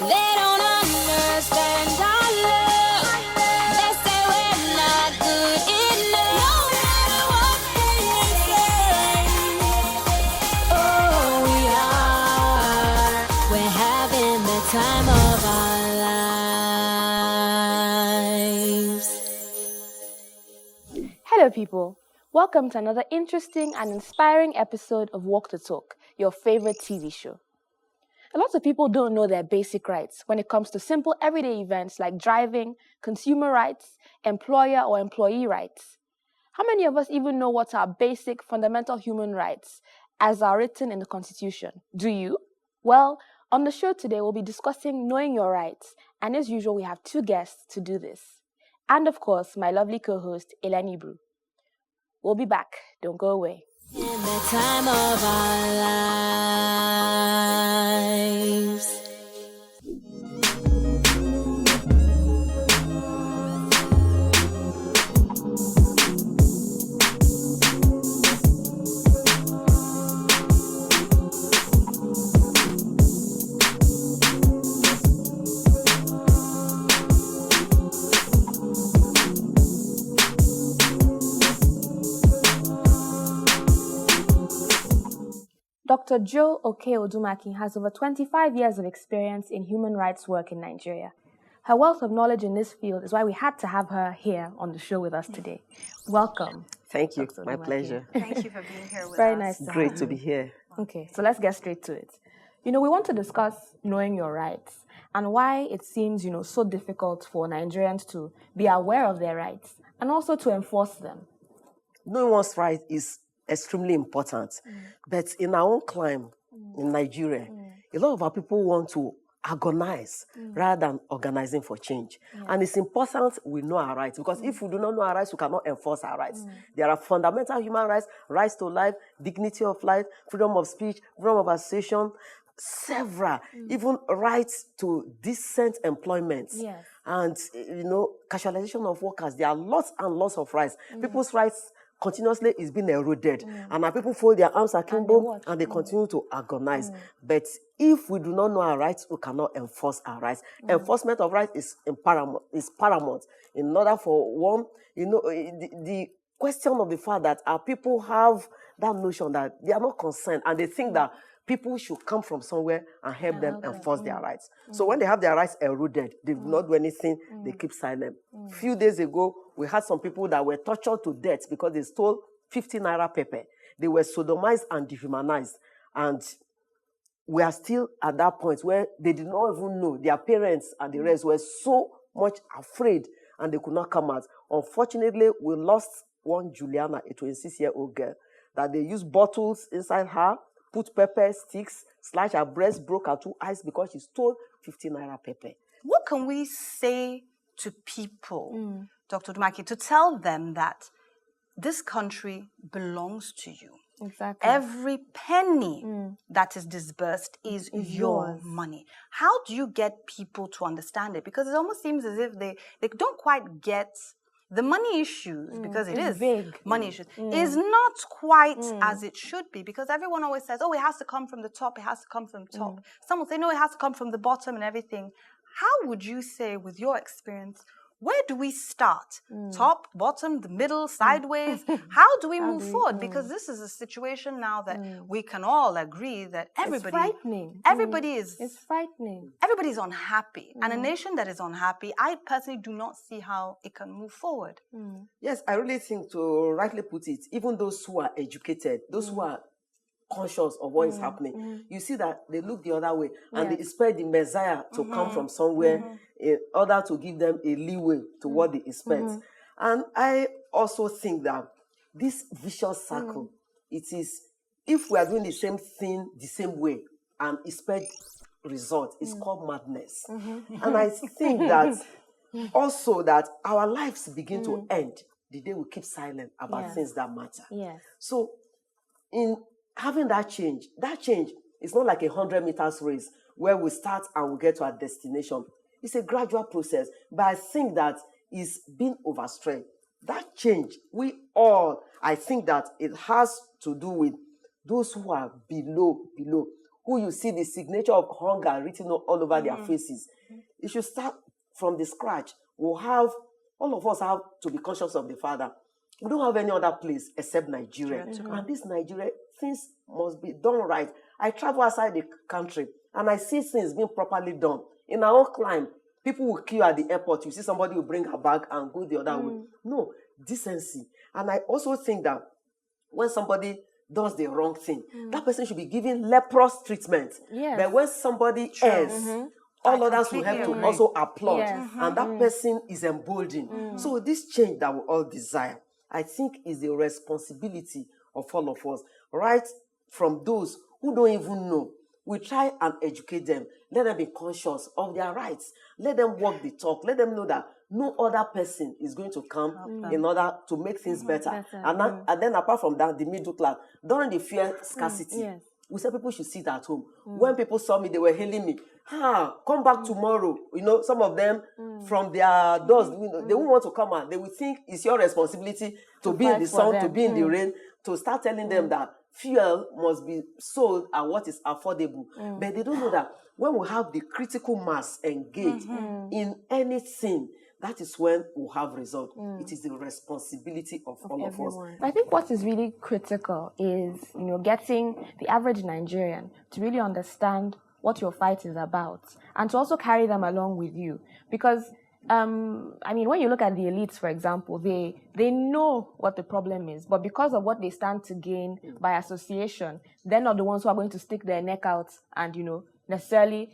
They don't understand our love. They say we're not good enough. No matter what they say, oh, we are. We're having the time of our lives. Hello, people. Welcome to another interesting and inspiring episode of Walk the Talk, your favorite TV show. A lot of people don't know their basic rights when it comes to simple everyday events like driving, consumer rights, employer or employee rights. How many of us even know what are basic fundamental human rights as are written in the Constitution? Do you? Well, on the show today, we'll be discussing knowing your rights, and as usual, we have two guests to do this. And of course, my lovely co-host, Eleni Bru. We'll be back. Don't go away. In the time of our lives. Dr. Jo Odumakin has over 25 years of experience in human rights work in Nigeria. Her wealth of knowledge in this field is why we had to have her here on the show with us today. Welcome. Thank you. Dr. My Odumakin. pleasure. Thank you for being here with Very us. nice to Great have to you. be here. Okay, so let's get straight to it. We want to discuss knowing your rights and why it seems, so difficult for Nigerians to be aware of their rights and also to enforce them. Knowing one's right is extremely important. But in our own climate, in Nigeria, a lot of our people want to agonize rather than organizing for change. And it's important we know our rights, because if we do not know our rights, we cannot enforce our rights. There are fundamental human rights, rights to life, dignity of life, freedom of speech, freedom of association, several, even rights to decent employment. Yes. And, casualization of workers. There are lots and lots of rights. People's rights continuously is being eroded. And our people fold their arms akimbo and they continue to agonize. But if we do not know our rights, we cannot enforce our rights. Enforcement of rights is paramount. In order for one, the question of the fact that our people have that notion that they are not concerned and they think that people should come from somewhere and help them enforce their rights. So when they have their rights eroded, they do not do anything, they keep silent. Few days ago, we had some people that were tortured to death because they stole 50 naira pepper. They were sodomized and dehumanized. And we are still at that point where they did not even know. Their parents and the rest were so much afraid and they could not come out. Unfortunately, we lost one Juliana, a 26-year-old girl, that they used bottles inside her, put pepper sticks, slash her breast, broke her 2 eyes because she stole 50 naira pepper. What can we say to people, Dr. Odumakin, to tell them that this country belongs to you? Exactly. Every penny that is disbursed is your yours. money. How do you get people to understand it? Because it almost seems as if they don't quite get the money issues, because it is vague. money issues, is not quite as it should be, because everyone always says, oh, it has to come from the top, it has to come from the top. Some will say, no, it has to come from the bottom and everything. How would you say, with your experience, where do we start? Top, bottom, the middle, sideways? How do we move forward? Because this is a situation now that we can all agree that everybody, It's frightening. everybody is, It's frightening. everybody's unhappy. And a nation that is unhappy, I personally do not see how it can move forward. Yes, I really think, to rightly put it, even those who are educated, those who are conscious of what is happening, you see that they look the other way and they expect the Messiah to come from somewhere in order to give them a leeway to what they expect. And I also think that this vicious circle, it is, if we are doing the same thing the same way and expect result, it's called madness. And I think that also that our lives begin to end the day we keep silent about things that matter. Yes. So in having that change is not like a 100 meters race where we start and we get to our destination. It's a gradual process, but I think that it's been overstrained. That change, I think that it has to do with those who are below, who you see the signature of hunger written all over their faces. You should start from the scratch. All of us have to be conscious of the Father. We don't have any other place except Nigeria. And this Nigeria, things must be done right. I travel outside the country and I see things being properly done. In our own climb, people will queue at the airport. You see somebody will bring a bag and go the other way. No, decency. And I also think that when somebody does the wrong thing, that person should be given leprous treatment. Yes. But when somebody else, all others will have to also applaud. Yes. And that person is emboldened. So this change that we all desire, I think, is the responsibility of all of us. Right from those who don't even know, we try and educate them. Let them be conscious of their rights. Let them walk the talk. Let them know that no other person is going to come in order to make things better. And then apart from that, the middle class, during the fear scarcity, we said people should sit at home. When people saw me, they were hailing me. Come back tomorrow. Some of them from their doors, they won't want to come out. They will think it's your responsibility to be in the sun, to be in the rain, to start telling them that fuel must be sold at what is affordable. But they don't know that when we have the critical mass engaged in anything, that is when we'll have results. It is the responsibility of all of us. I think what is really critical is, getting the average Nigerian to really understand what your fight is about and to also carry them along with you. Because, when you look at the elites, for example, they know what the problem is, but because of what they stand to gain by association, they're not the ones who are going to stick their neck out and, necessarily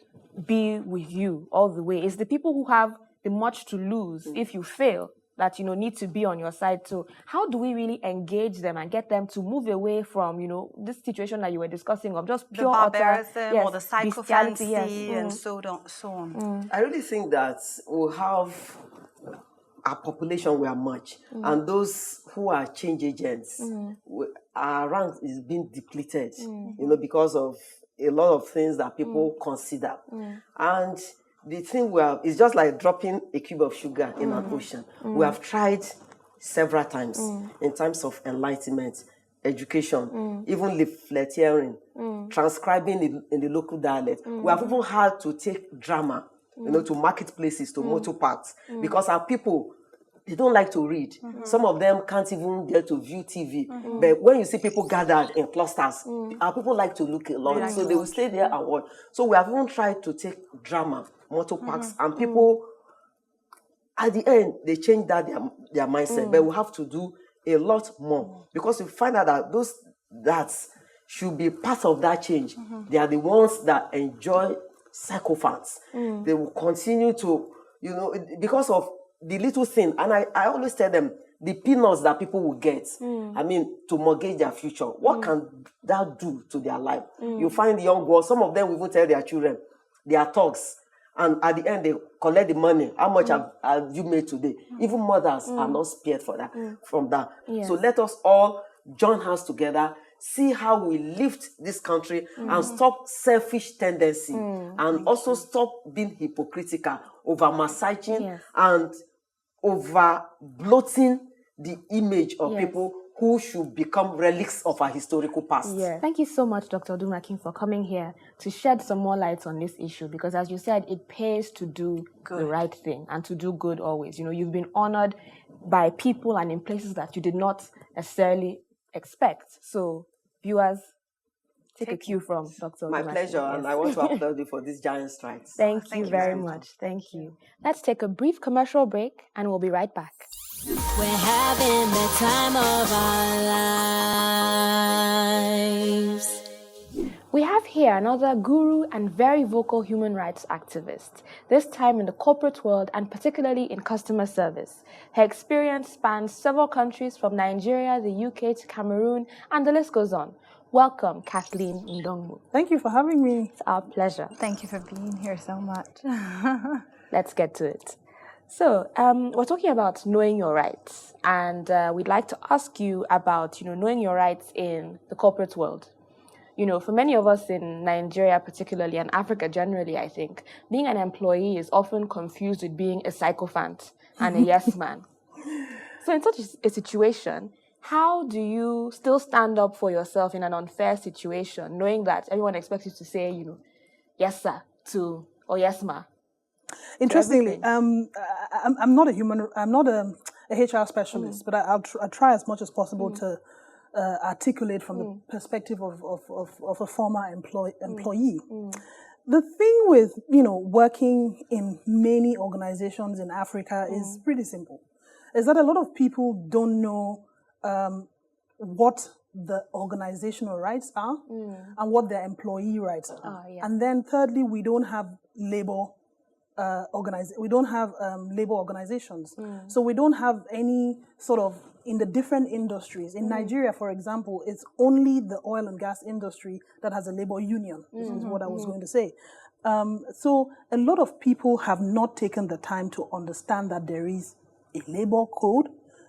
be with you all the way. It's the people who have the much to lose if you fail that, need to be on your side. So how do we really engage them and get them to move away from, this situation that you were discussing of just pure barbarism or the psychophancy and so on? I really think that we'll have our population, we are much, and those who are change agents, our rank is being depleted, because of a lot of things that people consider. And the thing is just like dropping a cube of sugar in an ocean. We have tried several times in terms of enlightenment, education, even leafleteering, transcribing in the local dialect. We have even had to take drama, to marketplaces, to motor parks, because our people, they don't like to read. Some of them can't even get to view TV. But when you see people gathered in clusters, our people like to look along. So they will stay there and watch. So we have even tried to take drama, motor parks, and people, at the end, they change their mindset. But we have to do a lot more. Because we find out that those that should be part of that change, they are the ones that enjoy psychophants. They will continue to, because of the little thing, and I always tell them, the peanuts that people will get, to mortgage their future, what can that do to their life? You find young girls, some of them will even tell their children, they are thugs, and at the end, they collect the money. How much have you made today? Even mothers are not spared from that. So let us all join hands together, see how we lift this country and stop selfish tendency and also stop being hypocritical over massaging and over bloating the image of people who should become relics of our historical past. Thank you so much, Dr. Odumakin, for coming here to shed some more light on this issue, because as you said, it pays to do the right thing and to do good always. You've been honored by people and in places that you did not necessarily expect. So, viewers, take a cue from Dr. Odumakin. My pleasure, and I want to applaud you for these giant strides. Thank you very much. Thank you. Let's take a brief commercial break, and we'll be right back. We're having the time of our lives. We have here another guru and very vocal human rights activist, this time in the corporate world and particularly in customer service. Her experience spans several countries from Nigeria, the UK to Cameroon, and the list goes on. Welcome, Kathleen Ndongmo. Thank you for having me. It's our pleasure. Thank you for being here so much. Let's get to it. So, we're talking about knowing your rights, and we'd like to ask you about, knowing your rights in the corporate world. For many of us in Nigeria particularly, and Africa generally, I think, being an employee is often confused with being a sycophant and a yes man. So in such a situation, how do you still stand up for yourself in an unfair situation, knowing that everyone expects you to say, yes, sir, or yes, ma? Interestingly, I'm not a HR specialist, but I'll try as much as possible to articulate from the perspective of a former employee. The thing with, working in many organizations in Africa is pretty simple. Is that a lot of people don't know what the organizational rights are and what their employee rights are. And then thirdly, we don't have labor labor organizations. So we don't have any sort of, in the different industries. In Nigeria, for example, it's only the oil and gas industry that has a labor union, is what I was going to say. So a lot of people have not taken the time to understand that there is a labor code.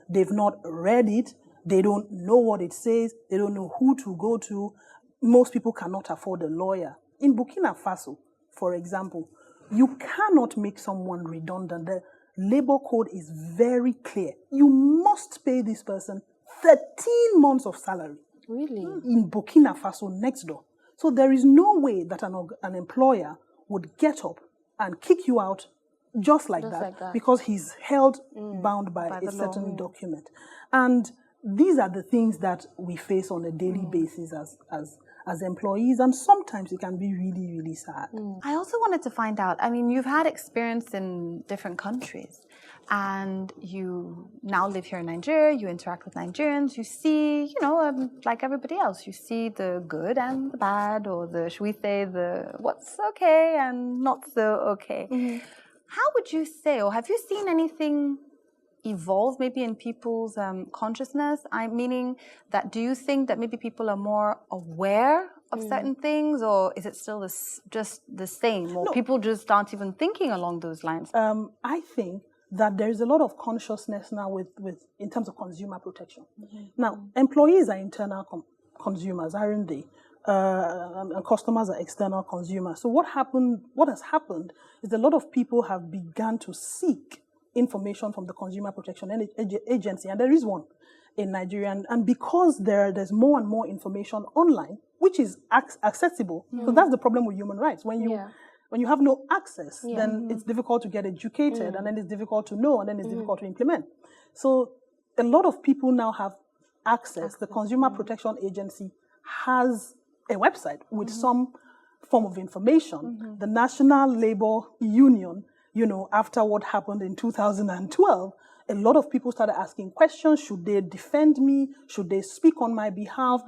They've not read it. They don't know what it says. They don't know who to go to. Most people cannot afford a lawyer. In Burkina Faso, for example, you cannot make someone redundant. The labor code is very clear. You must pay this person 13 months of salary. Really? In Burkina Faso, next door. So there is no way that an employer would get up and kick you out just like that because he's held bound by a certain document. And these are the things that we face on a daily basis as employees, and sometimes it can be really, really sad. I also wanted to find out, you've had experience in different countries, and you now live here in Nigeria, you interact with Nigerians, you see, like everybody else, you see the good and the bad, or should we say, the what's okay and not so okay. How would you say, or have you seen anything evolve maybe in people's consciousness? Meaning that, do you think that maybe people are more aware of certain things, or is it still just the same, or people just aren't even thinking along those lines? I think that there is a lot of consciousness now with in terms of consumer protection. Now, employees are internal consumers, aren't they? And customers are external consumers. So what has happened is a lot of people have begun to seek information from the Consumer Protection Agency, and there is one in Nigeria. And because there's more and more information online, which is accessible, so that's the problem with human rights. When you have no access, then it's difficult to get educated, and then it's difficult to know, and then it's difficult to implement. So a lot of people now have access. The Consumer Protection Agency has a website with some form of information. The National Labor Union, after what happened in 2012, a lot of people started asking questions. Should they defend me? Should they speak on my behalf?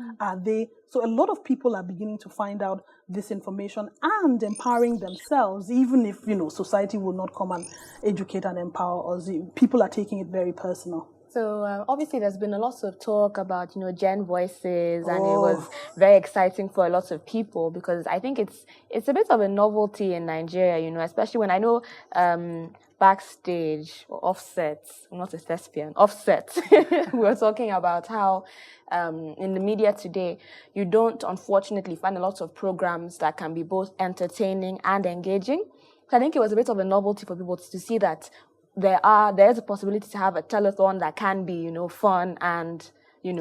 So a lot of people are beginning to find out this information and empowering themselves, even if, society will not come and educate and empower us. People are taking it very personal. So obviously there's been a lot of talk about, Gen Voices, and it was very exciting for a lot of people because I think it's a bit of a novelty in Nigeria, especially when I know backstage or Offset, I'm not a thespian, Offset, we were talking about how in the media today, you don't unfortunately find a lot of programs that can be both entertaining and engaging. So I think it was a bit of a novelty for people to see that there's a possibility to have a telethon that can be, fun and,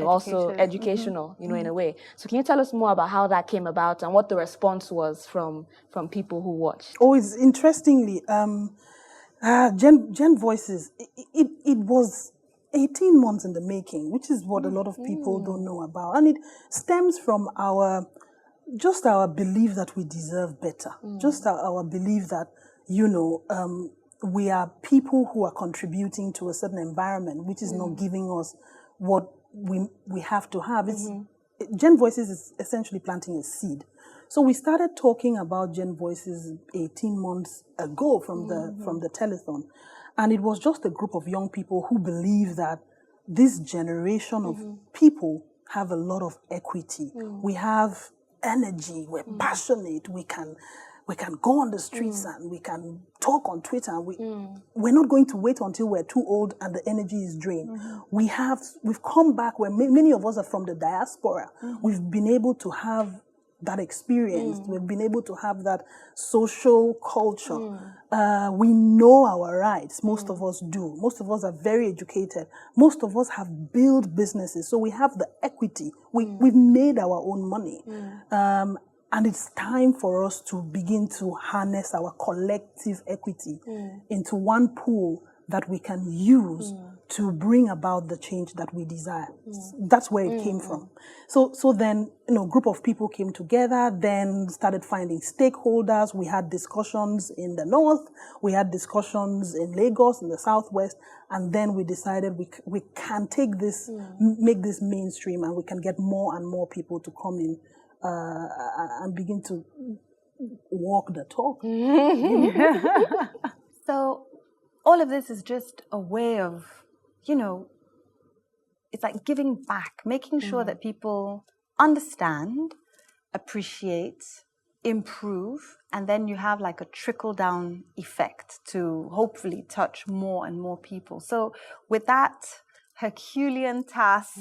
also educational, in a way. So can you tell us more about how that came about and what the response was from people who watched? Oh, it's interestingly, Gen Voices, it was 18 months in the making, which is what a lot of people don't know about. And it stems from our belief that we deserve better. Just our belief that, we are people who are contributing to a certain environment, which is not giving us what we have to have. Gen Voices is essentially planting a seed. So we started talking about Gen Voices 18 months ago from the telethon. And it was just a group of young people who believe that this generation of people have a lot of equity. We have energy, we're passionate, we can go on the streets and we can talk on Twitter. We're not going to wait until we're too old and the energy is drained. We've come back where many of us are from the diaspora. We've been able to have that experience. We've been able to have that social culture. We know our rights. Most of us do. Most of us are very educated. Most of us have built businesses. So we have the equity. We've made our own money. And it's time for us to begin to harness our collective equity into one pool that we can use to bring about the change that we desire. That's where it came from. So then, a group of people came together, then started finding stakeholders. We had discussions in the north, we had discussions in Lagos, in the southwest, and then we decided we can take this, make this mainstream, and we can get more and more people to come in and begin to walk the talk. So all of this is just a way of, it's like giving back, making sure that people understand, appreciate, improve, and then you have like a trickle-down effect to hopefully touch more and more people. So with that Herculean task,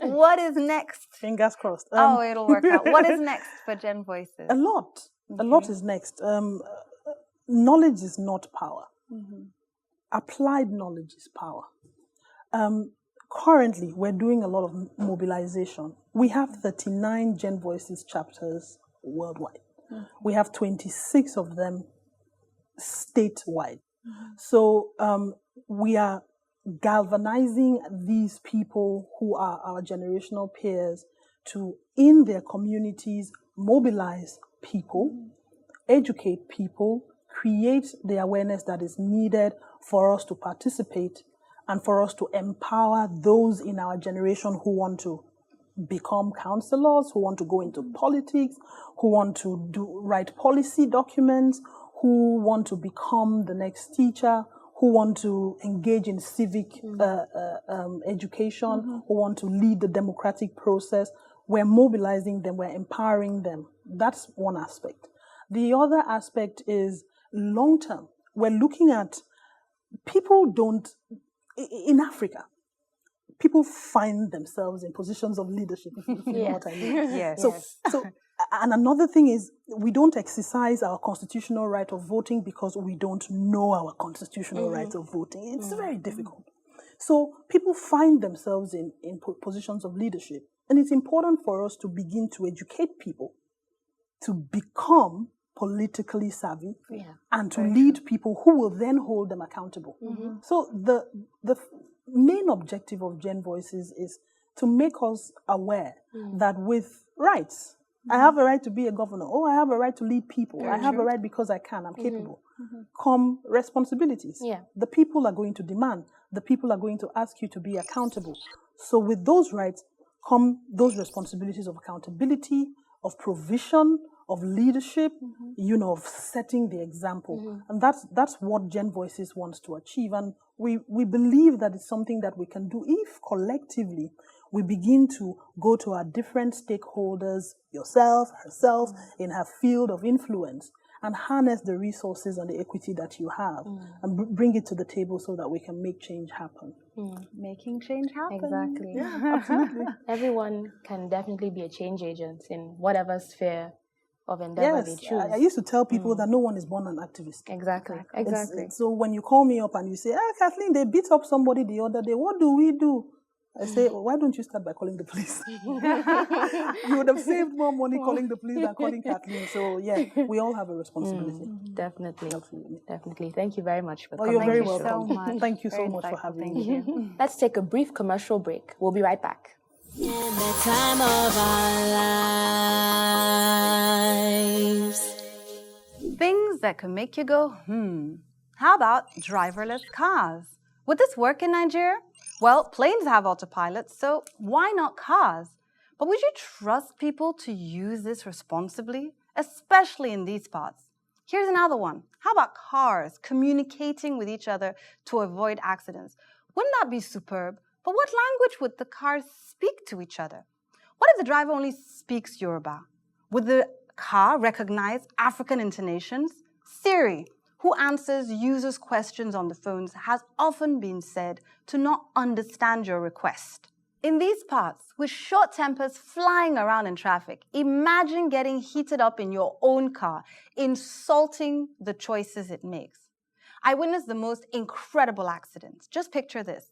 what is next? Fingers crossed. It'll work out. What is next for Gen Voices? A lot is next. Knowledge is not power. Applied knowledge is power. Currently, we're doing a lot of mobilization. We have 39 Gen Voices chapters worldwide. We have 26 of them statewide. So we are galvanizing these people who are our generational peers to, in their communities, mobilize people, educate people, create the awareness that is needed for us to participate and for us to empower those in our generation who want to become counselors, who want to go into politics, who want to write policy documents, who want to become the next teacher, who want to engage in civic education, who want to lead the democratic process. We're mobilizing them, we're empowering them. That's one aspect. The other aspect is long-term. We're looking at people in Africa, people find themselves in positions of leadership, if you know what I mean. Yes. So, and another thing is, we don't exercise our constitutional right of voting because we don't know our constitutional right of voting. It's very difficult. So people find themselves in positions of leadership. And it's important for us to begin to educate people to become politically savvy and to lead people who will then hold them accountable. So the main objective of Gen Voices is to make us aware that with rights, I have a right to be a governor. I have a right to lead people. I have a right because I can. I'm capable. Come responsibilities. The people are going to demand. The people are going to ask you to be accountable. So with those rights come those responsibilities of accountability, of provision, of leadership, of setting the example. And that's what Gen Voices wants to achieve. And we believe that it's something that we can do if collectively we begin to go to our different stakeholders, yourself, herself, in her field of influence, and harness the resources and the equity that you have and bring it to the table so that we can make change happen. Making change happen. Exactly. Yeah, absolutely. Everyone can definitely be a change agent in whatever sphere of endeavor they choose. I used to tell people that no one is born an activist. Exactly. So when you call me up and you say, Kathleen, they beat up somebody the other day, what do we do? I say, why don't you start by calling the police? You would have saved more money calling the police than calling Kathleen. So we all have a responsibility. Definitely. Absolutely. Definitely. Thank you very much for coming. You're very on the show. welcome. so much. Thank you so Very much for insightful. having Thank me. you. Let's take a brief commercial break. We'll be right back. In the time of our lives. Things that can make you go, How about driverless cars? Would this work in Nigeria? Well, planes have autopilots, so why not cars? But would you trust people to use this responsibly, especially in these parts? Here's another one. How about cars communicating with each other to avoid accidents? Wouldn't that be superb? But what language would the cars speak to each other? What if the driver only speaks Yoruba? Would the car recognize African intonations? Siri, who answers users' questions on the phones, has often been said to not understand your request. In these parts, with short tempers flying around in traffic, imagine getting heated up in your own car, insulting the choices it makes. I witnessed the most incredible accidents. Just picture this.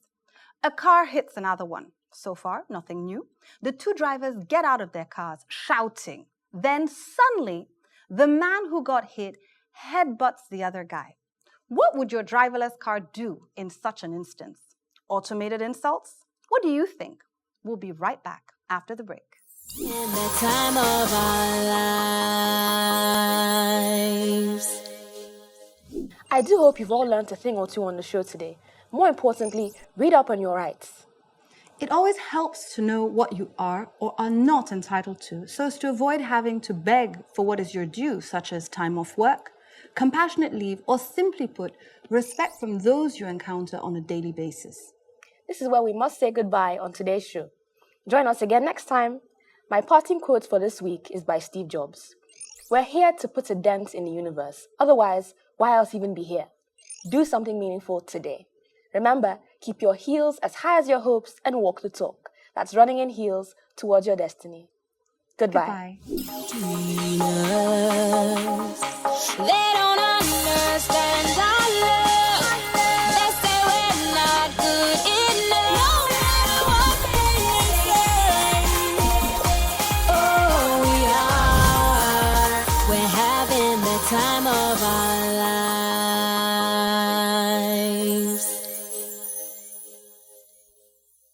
A car hits another one. So far, nothing new. The two drivers get out of their cars, shouting. Then suddenly, the man who got hit headbutts the other guy. What would your driverless car do in such an instance? Automated insults? What do you think? We'll be right back after the break. In the time of our lives. I do hope you've all learned a thing or two on the show today. More importantly, read up on your rights. It always helps to know what you are or are not entitled to, so as to avoid having to beg for what is your due, such as time off work, compassionate leave, or simply put, respect from those you encounter on a daily basis. This is where we must say goodbye on today's show. Join us again next time. My parting quote for this week is by Steve Jobs. We're here to put a dent in the universe. Otherwise, why else even be here? Do something meaningful today. Remember, keep your heels as high as your hopes and walk the talk. That's running in heels towards your destiny. Goodbye. Goodbye. They don't